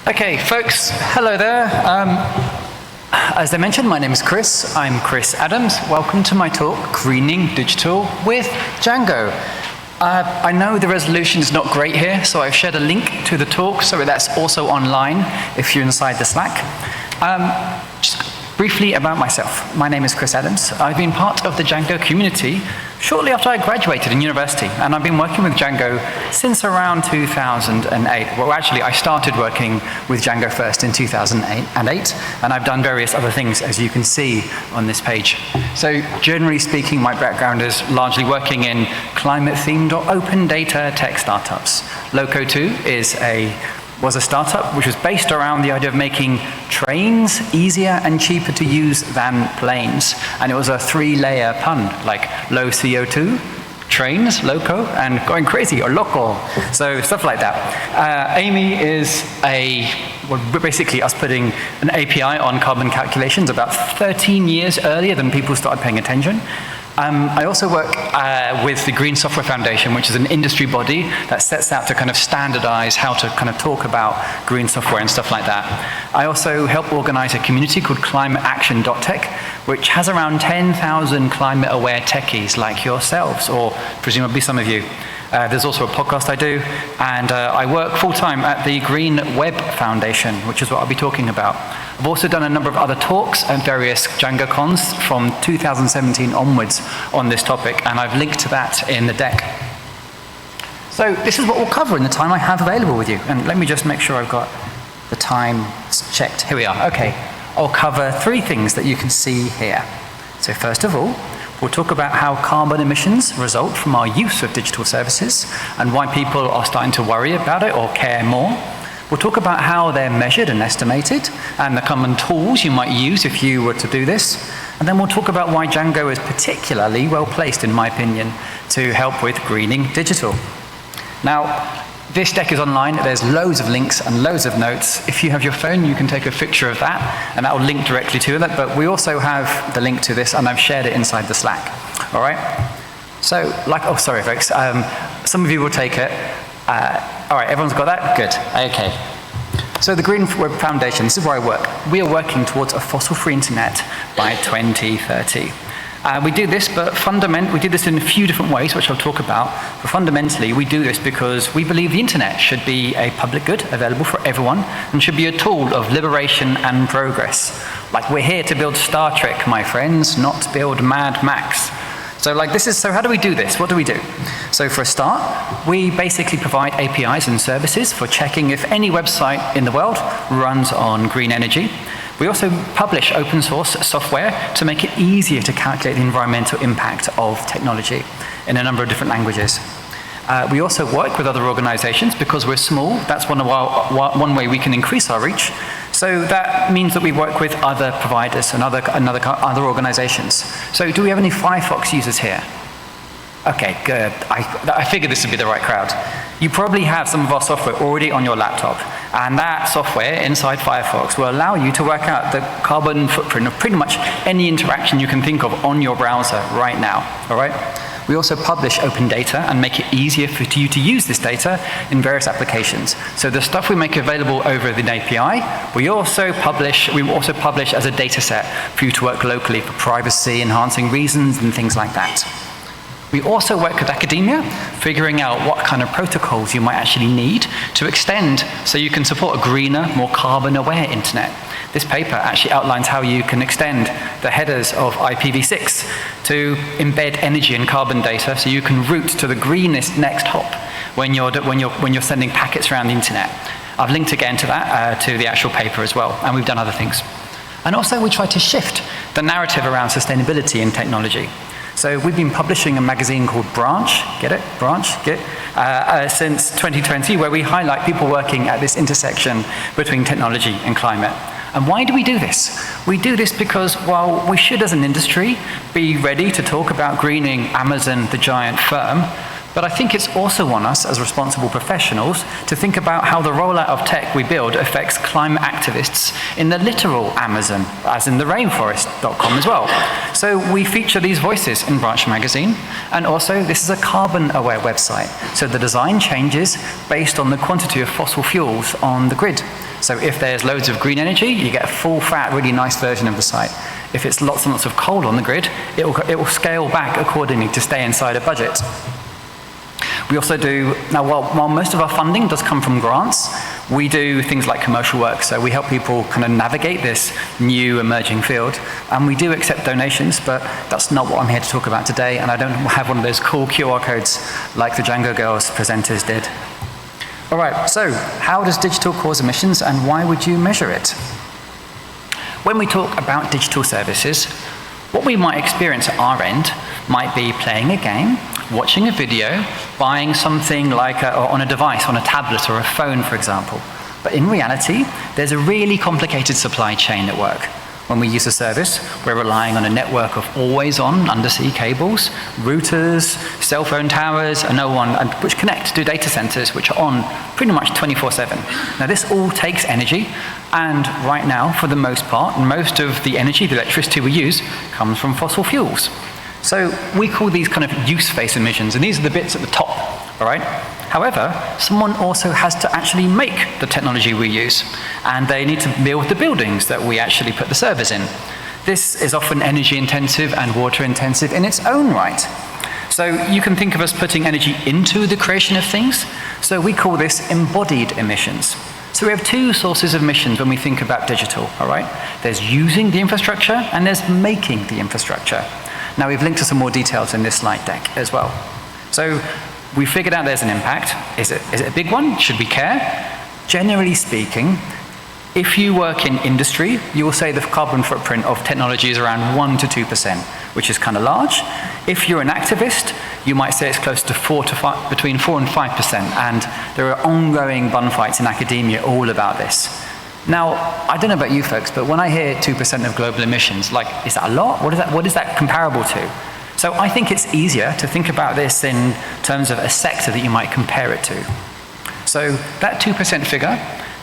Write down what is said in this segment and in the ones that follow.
Okay, folks, hello there. As I mentioned, my name is Chris. I'm Chris Adams. Welcome to my talk, Greening Digital with Django. I know the resolution is not great here, so I've shared a link to the talk, so that's also online if you're inside the Slack. Just briefly about myself. My name is Chris Adams. I've been part of the Django community shortly after I graduated in university, and I've been working with Django since around 2008. Well, actually, I started working with Django first in 2008, and I've done various other things, as you can see on this page. So, generally speaking, my background is largely working in climate-themed or open data tech startups. Loco2 was a startup which was based around the idea of making trains easier and cheaper to use than planes. And it was a three-layer pun, like low CO2, trains, loco, and going crazy, or loco. So stuff like that. Amy is basically us putting an API on carbon calculations about 13 years earlier than people started paying attention. I also work with the Green Software Foundation, which is an industry body that sets out to kind of standardize how to kind of talk about green software and stuff like that. I also help organize a community called climateaction.tech, which has around 10,000 climate-aware techies like yourselves, or presumably some of you. There's also a podcast I do, and I work full-time at the Green Web Foundation, which is what I'll be talking about. I've also done a number of other talks at various DjangoCons from 2017 onwards on this topic, and I've linked to that in the deck. So this is what we'll cover in the time I have available with you. And let me just make sure I've got the time checked. Here we are. Okay. I'll cover three things that you can see here. So first of all, we'll talk about how carbon emissions result from our use of digital services and why people are starting to worry about it or care more. We'll talk about how they're measured and estimated and the common tools you might use if you were to do this. And then we'll talk about why Django is particularly well placed, in my opinion, to help with greening digital. Now, this deck is online. There's loads of links and loads of notes. If you have your phone, you can take a picture of that, and that will link directly to that. But we also have the link to this, and I've shared it inside the Slack. All right? So, oh, sorry, folks. Some of you will take it. All right, everyone's got that? Good. Okay. So the Green Web Foundation, this is where I work. We are working towards a fossil-free internet by 2030. We do this, but we do this in a few different ways, which I'll talk about. But fundamentally, we do this because we believe the internet should be a public good, available for everyone, and should be a tool of liberation and progress. Like, we're here to build Star Trek, my friends, not to build Mad Max. So how do we do this? What do we do? So for a start, we basically provide APIs and services for checking if any website in the world runs on green energy. We also publish open source software to make it easier to calculate the environmental impact of technology in a number of different languages. We also work with other organizations because we're small. That's one way we can increase our reach. So that means that we work with other providers and other organizations. So do we have any Firefox users here? Okay, good. I figured this would be the right crowd. You probably have some of our software already on your laptop, and that software inside Firefox will allow you to work out the carbon footprint of pretty much any interaction you can think of on your browser right now, all right? We also publish open data and make it easier for you to use this data in various applications. So the stuff we make available over the API, we also publish as a data set for you to work locally for privacy, enhancing reasons, and things like that. We also work with academia, figuring out what kind of protocols you might actually need to extend so you can support a greener, more carbon-aware internet. This paper actually outlines how you can extend the headers of IPv6 to embed energy and carbon data so you can route to the greenest next hop when you're sending packets around the internet. I've linked again to that, to the actual paper as well, and we've done other things. And also we try to shift the narrative around sustainability in technology. So we've been publishing a magazine called Branch, get it? Branch, get it? Since 2020, where we highlight people working at this intersection between technology and climate. And why do we do this? We do this because while we should, as an industry, be ready to talk about greening Amazon, the giant firm, but I think it's also on us as responsible professionals to think about how the rollout of tech we build affects climate activists in the literal Amazon, as in the rainforest.com as well. So we feature these voices in Branch magazine, and also this is a carbon-aware website. So the design changes based on the quantity of fossil fuels on the grid. So if there's loads of green energy, you get a full fat, really nice version of the site. If it's lots and lots of coal on the grid, it will scale back accordingly to stay inside a budget. We also do, now while most of our funding does come from grants, we do things like commercial work. So we help people kind of navigate this new emerging field. And we do accept donations, but that's not what I'm here to talk about today. And I don't have one of those cool QR codes like the Django girls presenters did. All right, so how does digital cause emissions and why would you measure it? When we talk about digital services, what we might experience at our end might be playing a game, watching a video, buying something like on a device, on a tablet or a phone, for example. But in reality, there's a really complicated supply chain at work. When we use a service, we're relying on a network of always-on undersea cables, routers, cell phone towers, which connect to data centers, which are on pretty much 24/7. Now, this all takes energy, and right now, for the most part, most of the energy, the electricity we use, comes from fossil fuels. So we call these kind of use phase emissions, and these are the bits at the top, all right? However, someone also has to actually make the technology we use, and they need to build the buildings that we actually put the servers in. This is often energy intensive and water intensive in its own right. So you can think of us putting energy into the creation of things, so we call this embodied emissions. So we have two sources of emissions when we think about digital, all right? There's using the infrastructure, and there's making the infrastructure. Now, we've linked to some more details in this slide deck as well. So we figured out there's an impact. Is it a big one? Should we care? Generally speaking, if you work in industry, you will say the carbon footprint of technology is around 1 to 2%, which is kind of large. If you're an activist, you might say it's close to between 4 and 5%, and there are ongoing bun fights in academia all about this. Now, I don't know about you folks, but when I hear 2% of global emissions, like, is that a lot? What is that comparable to? So I think it's easier to think about this in terms of a sector that you might compare it to. So that 2% figure,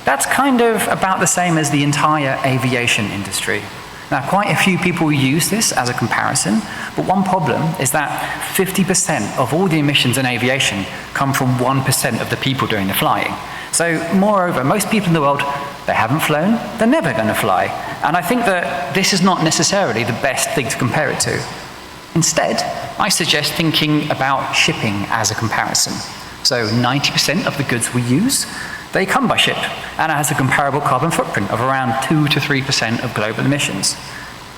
that's kind of about the same as the entire aviation industry. Now, quite a few people use this as a comparison, but one problem is that 50% of all the emissions in aviation come from 1% of the people doing the flying. So moreover, most people in the world, they haven't flown, they're never going to fly. And I think that this is not necessarily the best thing to compare it to. Instead, I suggest thinking about shipping as a comparison. So 90% of the goods we use, they come by ship, and it has a comparable carbon footprint of around 2 to 3% of global emissions.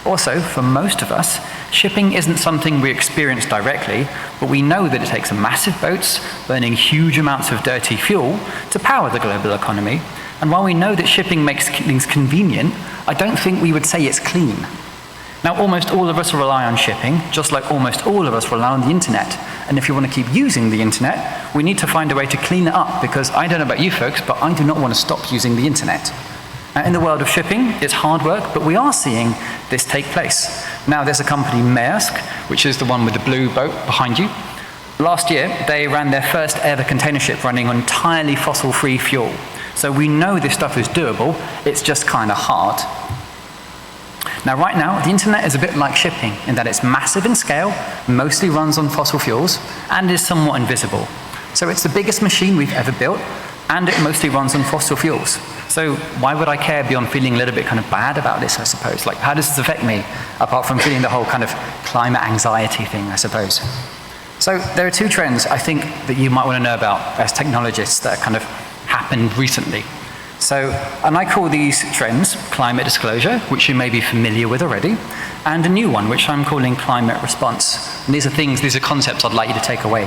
Also, for most of us, shipping isn't something we experience directly, but we know that it takes massive boats burning huge amounts of dirty fuel to power the global economy. And while we know that shipping makes things convenient, I don't think we would say it's clean. Now, almost all of us rely on shipping, just like almost all of us rely on the internet. And if you want to keep using the internet, we need to find a way to clean it up, because I don't know about you folks, but I do not want to stop using the internet. Now, in the world of shipping, it's hard work, but we are seeing this take place. Now, there's a company, Maersk, which is the one with the blue boat behind you. Last year, they ran their first ever container ship running on entirely fossil-free fuel. So we know this stuff is doable, it's just kind of hard. Now, right now, the internet is a bit like shipping in that it's massive in scale, mostly runs on fossil fuels, and is somewhat invisible. So it's the biggest machine we've ever built, and it mostly runs on fossil fuels. So why would I care beyond feeling a little bit kind of bad about this, I suppose? Like, how does this affect me, apart from feeling the whole kind of climate anxiety thing, I suppose? So there are two trends I think that you might want to know about as technologists that kind of happened recently. So, and I call these trends climate disclosure, which you may be familiar with already, and a new one, which I'm calling climate response. And these are concepts I'd like you to take away.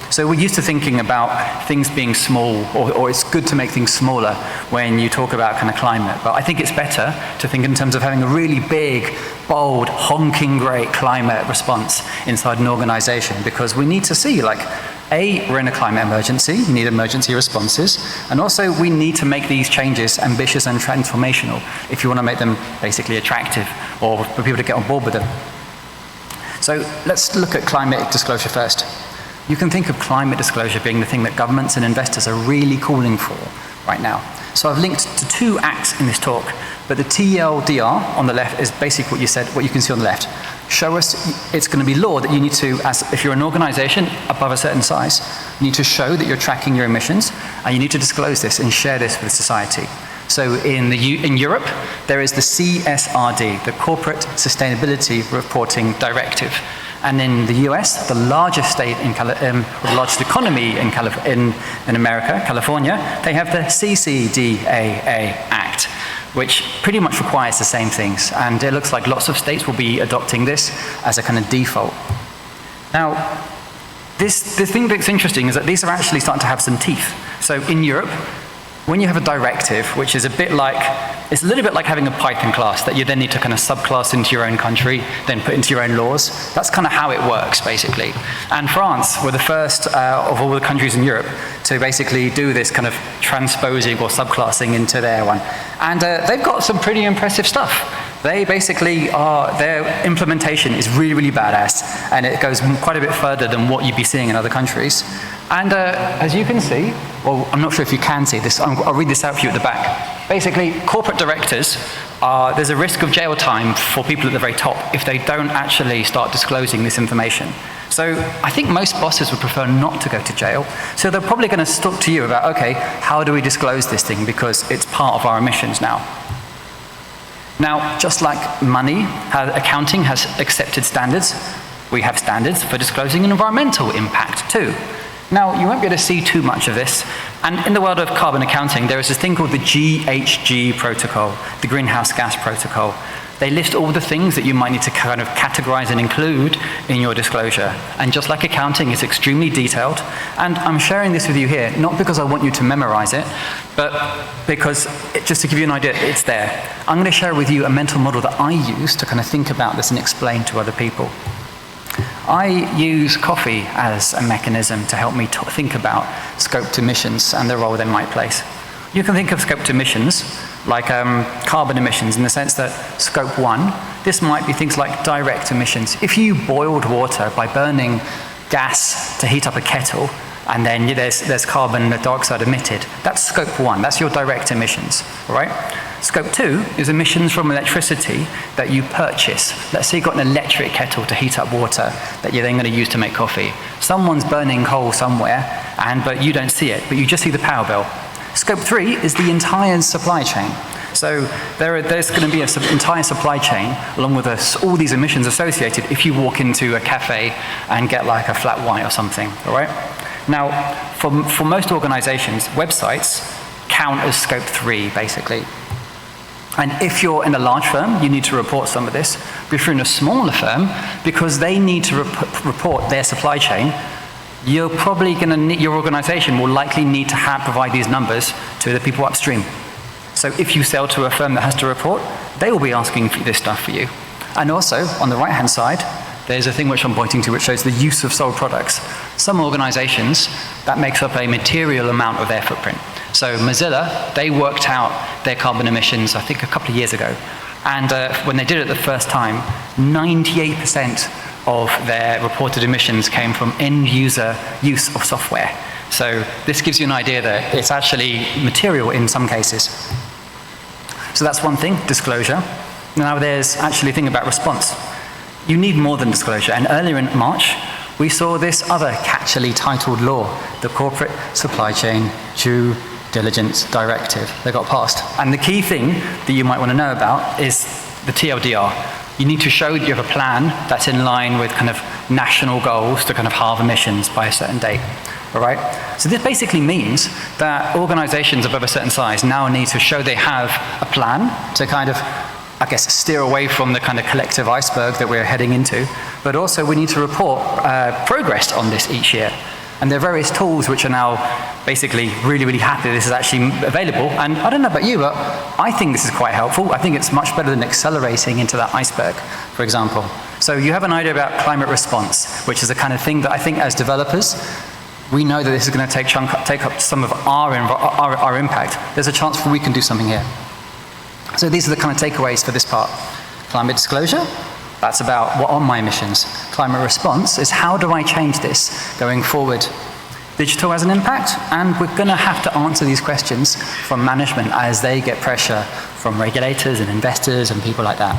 So we're used to thinking about things being small, or it's good to make things smaller when you talk about kind of climate. But I think it's better to think in terms of having a really big, bold, honking great climate response inside an organization, because we need to see, like, we're in a climate emergency, you need emergency responses, and also we need to make these changes ambitious and transformational if you want to make them basically attractive, or for people to get on board with them. So let's look at climate disclosure first. You can think of climate disclosure being the thing that governments and investors are really calling for right now. So I've linked to two acts in this talk, but the TLDR on the left is basically what you can see on the left. Show us, it's going to be law that you need to, if you're an organization above a certain size, you need to show that you're tracking your emissions, and you need to disclose this and share this with society. So in Europe, there is the CSRD, the Corporate Sustainability Reporting Directive. And in the US, the largest state the largest economy in America, California, they have the CCDAA Act, which pretty much requires the same things. And it looks like lots of states will be adopting this as a kind of default. Now, the thing that's interesting is that these are actually starting to have some teeth. So in Europe, when you have a directive, which is it's a little bit like having a Python class that you then need to kind of subclass into your own country, then put into your own laws. That's kind of how it works, basically. And France were the first of all the countries in Europe to basically do this kind of transposing or subclassing into their one. And they've got some pretty impressive stuff. They basically their implementation is really, really badass, and it goes quite a bit further than what you'd be seeing in other countries. And as you can see, well, I'm not sure if you can see this, I'll read this out for you at the back. Basically, corporate directors, there's a risk of jail time for people at the very top if they don't actually start disclosing this information. So I think most bosses would prefer not to go to jail. So they're probably going to talk to you about, okay, how do we disclose this thing because it's part of our emissions now. Now, just like money, accounting has accepted standards, we have standards for disclosing an environmental impact too. Now, you won't be able to see too much of this, and in the world of carbon accounting, there is this thing called the GHG protocol, the greenhouse gas protocol. They list all the things that you might need to kind of categorize and include in your disclosure. And just like accounting, it's extremely detailed. And I'm sharing this with you here, not because I want you to memorize it, but because, just to give you an idea, it's there. I'm going to share with you a mental model that I use to kind of think about this and explain to other people. I use coffee as a mechanism to help me think about scoped emissions and the role they might play. You can think of scoped emissions like carbon emissions in the sense that scope 1, this might be things like direct emissions. If you boiled water by burning gas to heat up a kettle, and then there's carbon dioxide emitted, that's scope 1, that's your direct emissions, all right? Scope 2 is emissions from electricity that you purchase. Let's say you've got an electric kettle to heat up water that you're then going to use to make coffee. Someone's burning coal somewhere, but you don't see it, but you just see the power bill. Scope 3 is the entire supply chain. So there's going to be an entire supply chain along with all these emissions associated if you walk into a cafe and get like a flat white or something, all right? Now, for most organizations, websites count as scope 3, basically. And if you're in a large firm, you need to report some of this. But if you're in a smaller firm, because they need to report their supply chain, you're probably going to need, your organization will likely need to provide these numbers to the people upstream. So if you sell to a firm that has to report, they will be asking for this stuff for you. And also, on the right-hand side, there's a thing which I'm pointing to which shows the use of sold products. Some organizations, that makes up a material amount of their footprint. So Mozilla, they worked out their carbon emissions, I think, a couple of years ago. And when they did it the first time, 98% of their reported emissions came from end-user use of software. So this gives you an idea that it's actually material in some cases. So that's one thing, disclosure. Now there's actually a thing about response. You need more than disclosure. And earlier in March, we saw this other catchily titled law, the Corporate Supply Chain Due Diligence Directive, that got passed. And the key thing that you might want to know about is the TLDR. You need to show that you have a plan that's in line with kind of national goals to kind of halve emissions by a certain date. All right? So this basically means that organizations of a certain size now need to show they have a plan to kind of, I guess, steer away from the kind of collective iceberg that we're heading into, but also we need to report progress on this each year. And there are various tools which are now basically really, really happy this is actually available. And I don't know about you, but I think this is quite helpful. I think it's much better than accelerating into that iceberg, for example. So you have an idea about climate response, which is the kind of thing that I think as developers, we know that this is going to take up some of our impact. There's a chance we can do something here. So these are the kind of takeaways for this part. Climate disclosure, that's about what are my emissions. Climate response is how do I change this going forward. Digital has an impact, and we're going to have to answer these questions from management as they get pressure from regulators and investors and people like that.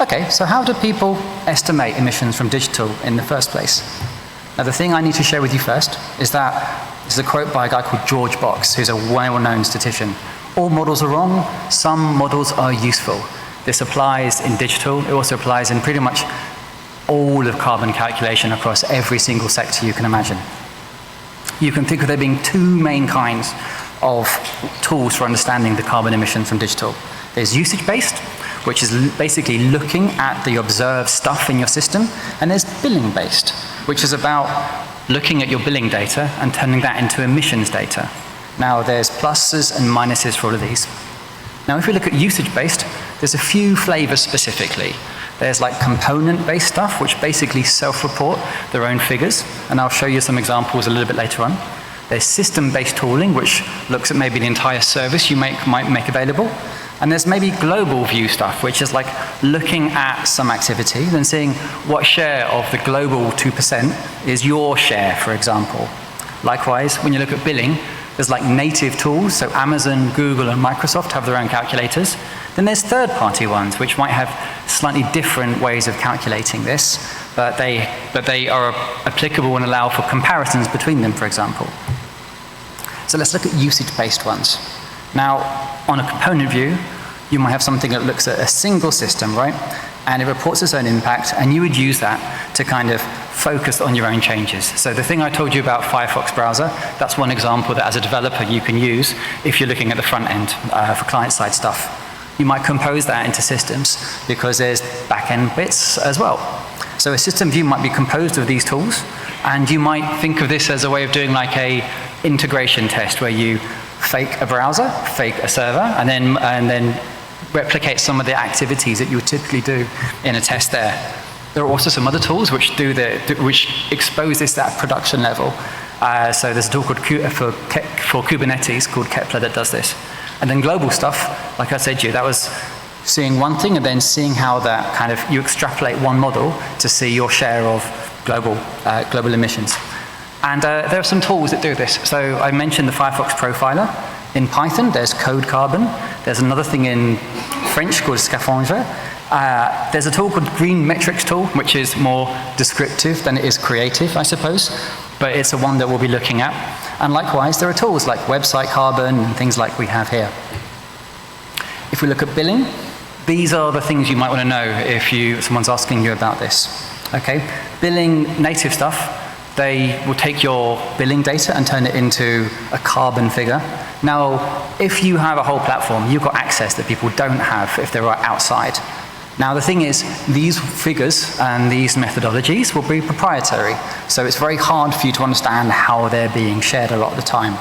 Okay, so how do people estimate emissions from digital in the first place? Now the thing I need to share with you first is that this is a quote by a guy called George Box, who's a well-known statistician. all models are wrong. Some models are useful. This applies in digital. It also applies in pretty much all of carbon calculation across every single sector you can imagine. You can think of there being two main kinds of tools for understanding the carbon emission from digital. There's usage-based, which is basically looking at the observed stuff in your system, and there's billing-based, which is about looking at your billing data and turning that into emissions data. Now, there's pluses and minuses for all of these. Now, if we look at usage-based, there's a few flavors specifically. There's like component-based stuff, which basically self-report their own figures, and I'll show you some examples a little bit later on. There's system-based tooling, which looks at maybe the entire service you might make available. And there's maybe global view stuff, which is like looking at some activity, then seeing what share of the global 2% is your share, for example. Likewise, when you look at billing, there's like native tools, so Amazon, Google, and Microsoft have their own calculators. Then there's third-party ones, which might have slightly different ways of calculating this, but they are applicable and allow for comparisons between them, for example. So let's look at usage-based ones. Now, on a component view, you might have something that looks at a single system, right? And it reports its own impact, and you would use that to kind of focus on your own changes. So the thing I told you about Firefox browser, that's one example that as a developer you can use if you're looking at the front end for client-side stuff. You might compose that into systems because there's back-end bits as well. So a system view might be composed of these tools, and you might think of this as a way of doing like a integration test where you fake a browser, fake a server, and then replicate some of the activities that you would typically do in a test there. There are also some other tools which expose this at production level. So there's a tool called for Kubernetes called Kepler that does this. And then global stuff, like I said to you, that was seeing one thing and then seeing how that kind of, you extrapolate one model to see your share of global emissions. And there are some tools that do this. So I mentioned the Firefox profiler. In Python, there's Code Carbon. There's another thing in French called Scaphandre. There's a tool called Green Metrics tool, which is more descriptive than it is creative, I suppose. But it's the one that we'll be looking at. And likewise, there are tools like Website Carbon and things like we have here. If we look at billing, these are the things you might want to know if someone's asking you about this. Okay, billing native stuff. They will take your billing data and turn it into a carbon figure. Now, if you have a whole platform, you've got access that people don't have if they're outside. Now, the thing is, these figures and these methodologies will be proprietary. So it's very hard for you to understand how they're being shared a lot of the time.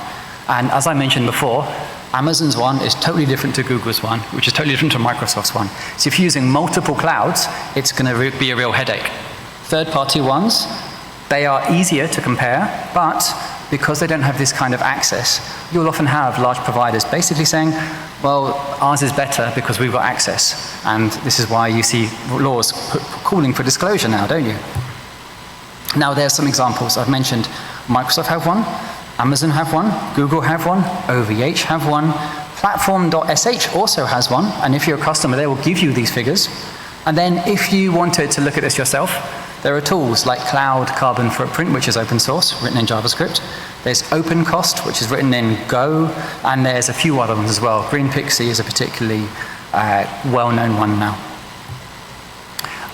And as I mentioned before, Amazon's one is totally different to Google's one, which is totally different to Microsoft's one. So if you're using multiple clouds, it's going to be a real headache. Third-party ones, they are easier to compare, but because they don't have this kind of access, you'll often have large providers basically saying, well, ours is better because we've got access. And this is why you see laws calling for disclosure now, don't you? Now, there's some examples. I've mentioned Microsoft have one, Amazon have one, Google have one, OVH have one, Platform.sh also has one, and if you're a customer, they will give you these figures. And then if you wanted to look at this yourself, there are tools like Cloud Carbon Footprint, which is open source, written in JavaScript. There's OpenCost, which is written in Go, and there's a few other ones as well. Green Pixie is a particularly well-known one now.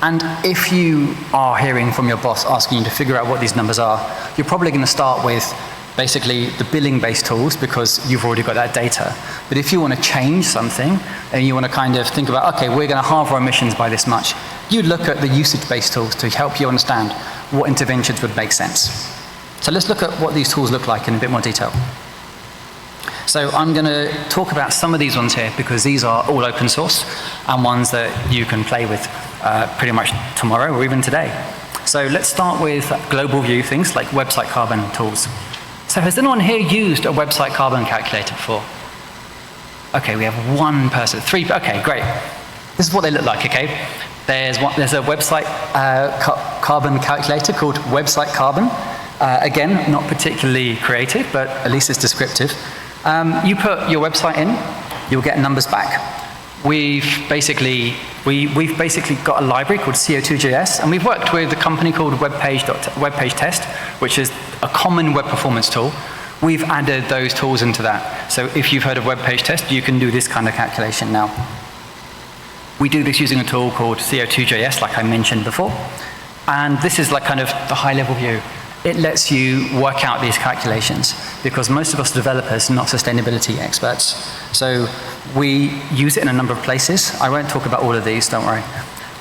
And if you are hearing from your boss asking you to figure out what these numbers are, you're probably going to start with basically the billing-based tools because you've already got that data. But if you want to change something and you want to kind of think about, okay, we're going to halve our emissions by this much, you'd look at the usage-based tools to help you understand what interventions would make sense. So let's look at what these tools look like in a bit more detail. So I'm going to talk about some of these ones here because these are all open source and ones that you can play with pretty much tomorrow or even today. So let's start with global view things like website carbon tools. So has anyone here used a website carbon calculator before? Okay, we have one person, three, okay, great. This is what they look like, okay? There's a website carbon calculator called Website Carbon. Again, not particularly creative, but at least it's descriptive. You put your website in, you'll get numbers back. We've basically got a library called CO2.js, and we've worked with a company called Webpage Test, which is a common web performance tool, we've added those tools into that. So if you've heard of web page test, you can do this kind of calculation now. We do this using a tool called CO2JS, like I mentioned before. And this is like kind of the high-level view. It lets you work out these calculations because most of us developers are not sustainability experts. So we use it in a number of places. I won't talk about all of these, don't worry.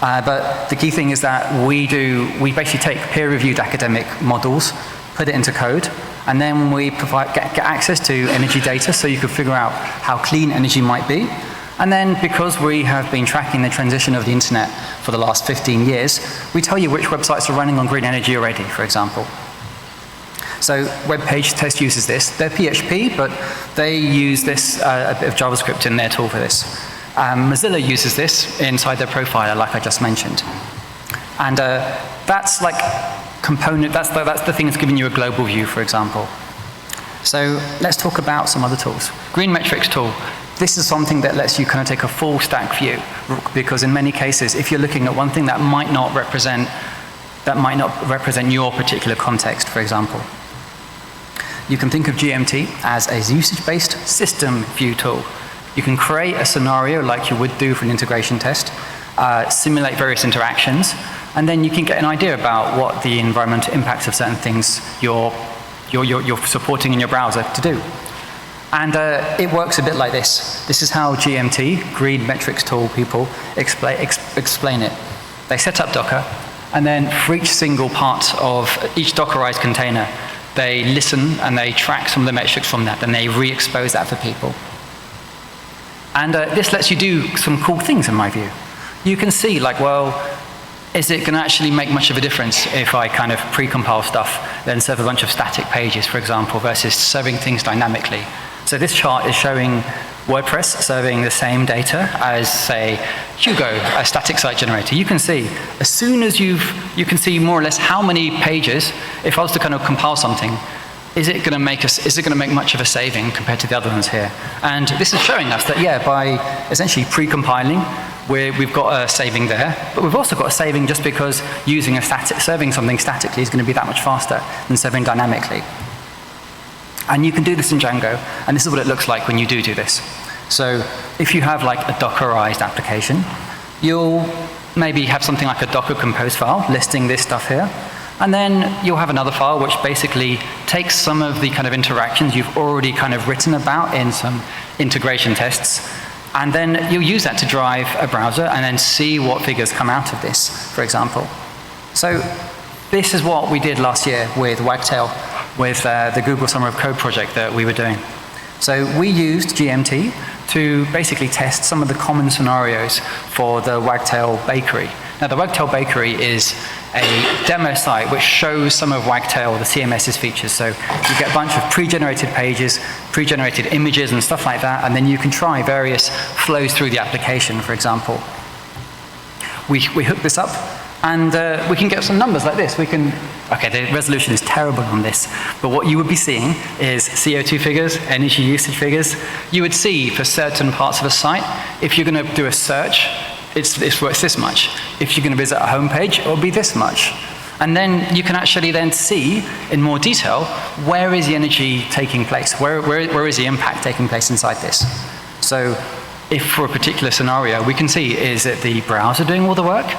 But the key thing is that we basically take peer-reviewed academic models, put it into code, and then we get access to energy data so you can figure out how clean energy might be. And then because we have been tracking the transition of the internet for the last 15 years, we tell you which websites are running on green energy already, for example. So web page test uses this. They're PHP, but they use this, a bit of JavaScript in their tool for this. Mozilla uses this inside their profiler, like I just mentioned. And that's like component, that's the thing that's giving you a global view, for example. So let's talk about some other tools. Green Metrics tool. This is something that lets you kind of take a full stack view, because in many cases, if you're looking at one thing that might not represent your particular context, for example. You can think of GMT as a usage-based system view tool. You can create a scenario like you would do for an integration test, simulate various interactions, and then you can get an idea about what the environmental impacts of certain things you're supporting in your browser to do. And it works a bit like this. This is how GMT, Green Metrics Tool people, explain it. They set up Docker, and then for each single part of each Dockerized container, they listen and they track some of the metrics from that, and they re-expose that for people. And this lets you do some cool things, in my view. You can see, like, well, is it going to actually make much of a difference if I kind of pre-compile stuff, then serve a bunch of static pages, for example, versus serving things dynamically? So this chart is showing WordPress serving the same data as, say, Hugo, a static site generator. You can see, as soon as you can see more or less how many pages, if I was to kind of compile something, is it going to make much of a saving compared to the other ones here? And this is showing us that, yeah, by essentially pre-compiling, we've got a saving there, but we've also got a saving just because serving something statically is going to be that much faster than serving dynamically. And you can do this in Django, and this is what it looks like when you do this. So if you have like a Dockerized application, you'll maybe have something like a Docker compose file listing this stuff here, and then you'll have another file which basically takes some of the kind of interactions you've already kind of written about in some integration tests, and then you'll use that to drive a browser and then see what figures come out of this, for example. So this is what we did last year with Wagtail, with the Google Summer of Code project that we were doing. So we used GMT to basically test some of the common scenarios for the Wagtail Bakery. Now, the Wagtail Bakery is a demo site which shows some of Wagtail, the CMS's features. So you get a bunch of pre-generated pages, pre-generated images and stuff like that, and then you can try various flows through the application, for example. We hook this up, and we can get some numbers like this. Okay, the resolution is terrible on this, but what you would be seeing is CO2 figures, energy usage figures. You would see for certain parts of a site, if you're going to do a search, it's worth this much. If you're going to visit a homepage, it will be this much. And then you can actually then see in more detail, where is the energy taking place? Where is the impact taking place inside this? So if for a particular scenario, we can see, is it the browser doing all the work?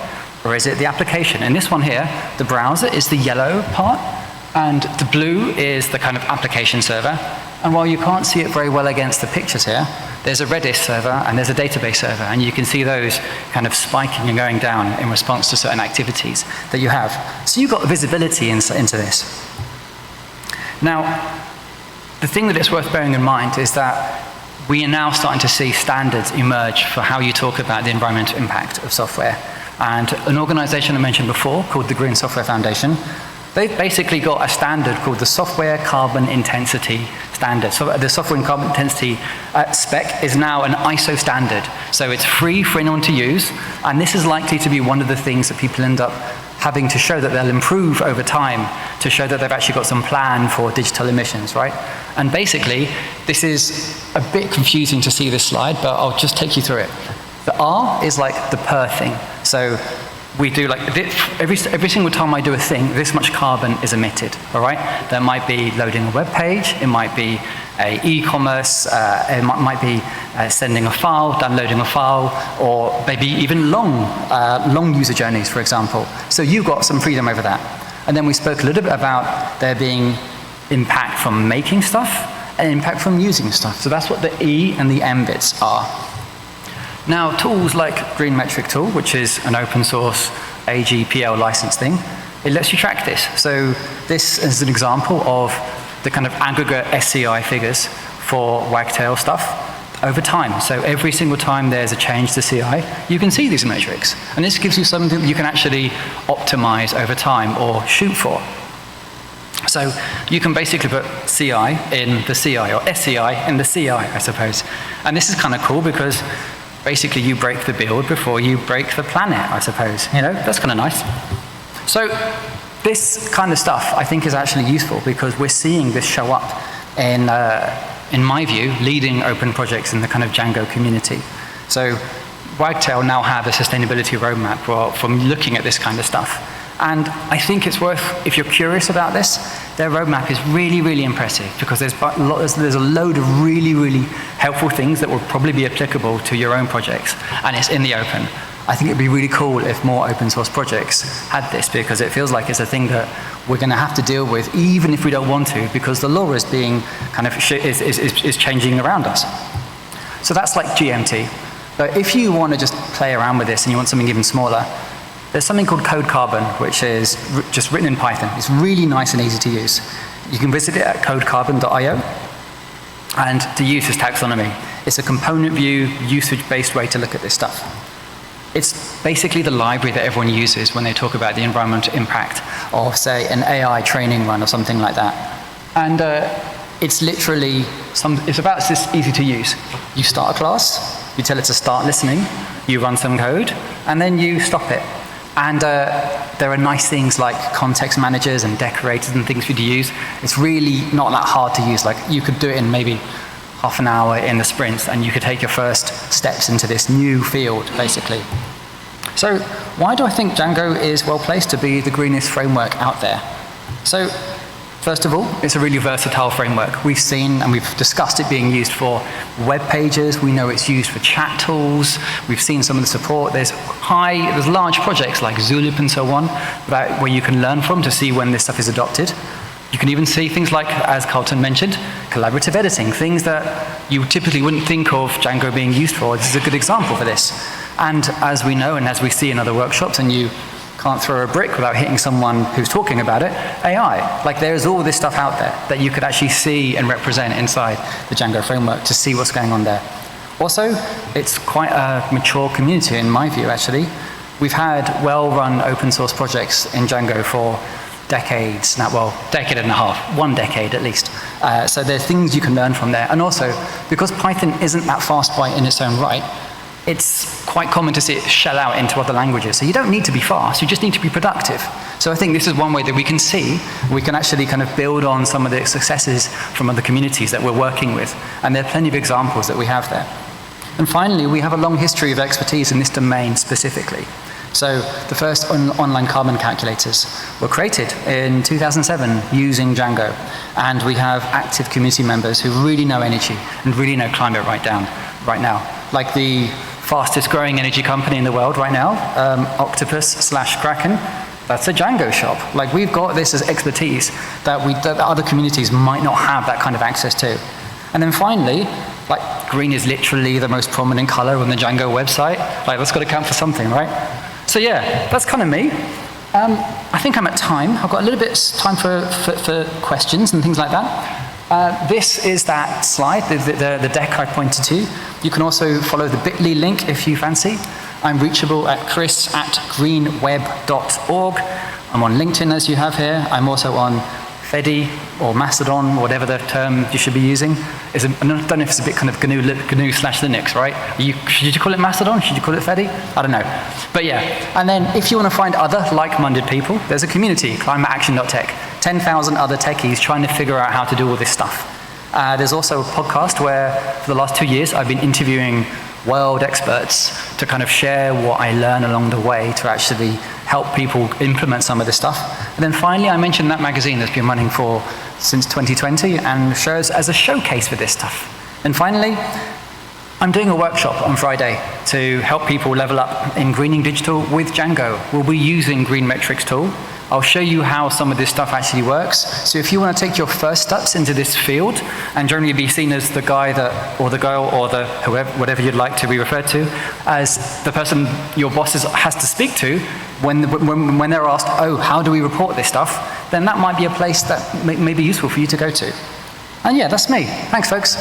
Or is it the application? In this one here, the browser is the yellow part, and the blue is the kind of application server. And while you can't see it very well against the pictures here, there's a Redis server and there's a database server, and you can see those kind of spiking and going down in response to certain activities that you have. So you've got visibility into this. Now, the thing that it's worth bearing in mind is that we are now starting to see standards emerge for how you talk about the environmental impact of software. And an organization I mentioned before, called the Green Software Foundation, they've basically got a standard called the Software Carbon Intensity Standard. So the Software Carbon Intensity spec is now an ISO standard. So it's free for anyone to use, and this is likely to be one of the things that people end up having to show that they'll improve over time, to show that they've actually got some plan for digital emissions, right? And basically, this is a bit confusing to see this slide, but I'll just take you through it. The R is like the per thing. So we do like every single time I do a thing, this much carbon is emitted, all right? That might be loading a web page, it might be a e-commerce, it might be sending a file, downloading a file, or maybe even long user journeys, for example. So you've got some freedom over that. And then we spoke a little bit about there being impact from making stuff and impact from using stuff. So that's what the E and the M bits are. Now, tools like Green Metric Tool, which is an open source AGPL license thing, it lets you track this. So this is an example of the kind of aggregate SCI figures for Wagtail stuff over time. So every single time there's a change to CI, you can see these metrics. And this gives you something that you can actually optimize over time or shoot for. So you can basically put CI in the CI, or SCI in the CI, I suppose. And this is kind of cool because basically you break the build before you break the planet, I suppose. You know, that's kind of nice. So this kind of stuff I think is actually useful because we're seeing this show up in my view, leading open projects in the kind of Django community. So Wagtail now have a sustainability roadmap from looking at this kind of stuff. And I think it's worth, if you're curious about this, their roadmap is really, really impressive because there's a load of really, really helpful things that will probably be applicable to your own projects, and it's in the open. I think it'd be really cool if more open source projects had this because it feels like it's a thing that we're going to have to deal with even if we don't want to because the law is being kind of is changing around us. So that's like GMT. But if you want to just play around with this and you want something even smaller, there's something called Code Carbon, which is just written in Python. It's really nice and easy to use. You can visit it at codecarbon.io. And to use this taxonomy, it's a component view, usage-based way to look at this stuff. It's basically the library that everyone uses when they talk about the environmental impact of, say, an AI training run or something like that. And it's literally, it's about this easy to use. You start a class, you tell it to start listening, you run some code, and then you stop it. And there are nice things like context managers and decorators and things for you to use. It's really not that hard to use. Like you could do it in maybe half an hour in the sprints and you could take your first steps into this new field, basically. So why do I think Django is well placed to be the greenest framework out there? So first of all, it's a really versatile framework. We've seen and we've discussed it being used for web pages. We know it's used for chat tools. We've seen some of the support. There's large projects like Zulip and so on where you can learn from to see when this stuff is adopted. You can even see things like, as Carlton mentioned, collaborative editing, things that you typically wouldn't think of Django being used for. This is a good example for this. And as we know and as we see in other workshops, and you can't throw a brick without hitting someone who's talking about it, AI. Like there's all this stuff out there that you could actually see and represent inside the Django framework to see what's going on there. Also, it's quite a mature community in my view, actually. We've had well-run open source projects in Django for decades now, well, decade and a half, 1 decade at least. So there's things you can learn from there. And also, because Python isn't that fast byte in its own right, it's quite common to see it shell out into other languages. So you don't need to be fast, you just need to be productive. So I think this is one way that we can see, we can actually kind of build on some of the successes from other communities that we're working with. And there are plenty of examples that we have there. And finally, we have a long history of expertise in this domain specifically. So the first online carbon calculators were created in 2007 using Django. And we have active community members who really know energy and really know climate right now. Like the fastest growing energy company in the world right now, Octopus/Kraken, that's a Django shop. Like we've got this as expertise that other communities might not have that kind of access to. And then finally, like green is literally the most prominent color on the Django website. Like that's got to count for something, right? So yeah, that's kind of me. I think I'm at time. I've got a little bit time for questions and things like that. This is that slide, the deck I pointed to. You can also follow the bit.ly link if you fancy. I'm reachable at chris@greenweb.org. I'm on LinkedIn as you have here. I'm also on Fedi or Mastodon, whatever the term you should be using. I don't know if it's a bit kind of GNU/Linux, right? Should you call it Mastodon? Should you call it Fedi? I don't know. But yeah, and then if you want to find other like-minded people, there's a community, climateaction.tech, 10,000 other techies trying to figure out how to do all this stuff. There's also a podcast where for the last 2 years I've been interviewing world experts to kind of share what I learn along the way to actually help people implement some of this stuff. And then finally, I mentioned that magazine that's been running since 2020 and serves as a showcase for this stuff. And finally, I'm doing a workshop on Friday to help people level up in greening digital with Django. We'll be using Green Metrics tool. I'll show you how some of this stuff actually works. So if you want to take your first steps into this field and generally be seen as the guy or the girl or the whoever, whatever you'd like to be referred to, as the person your boss has to speak to when they're asked, oh, how do we report this stuff, then that might be a place that may be useful for you to go to. And yeah, that's me. Thanks, folks.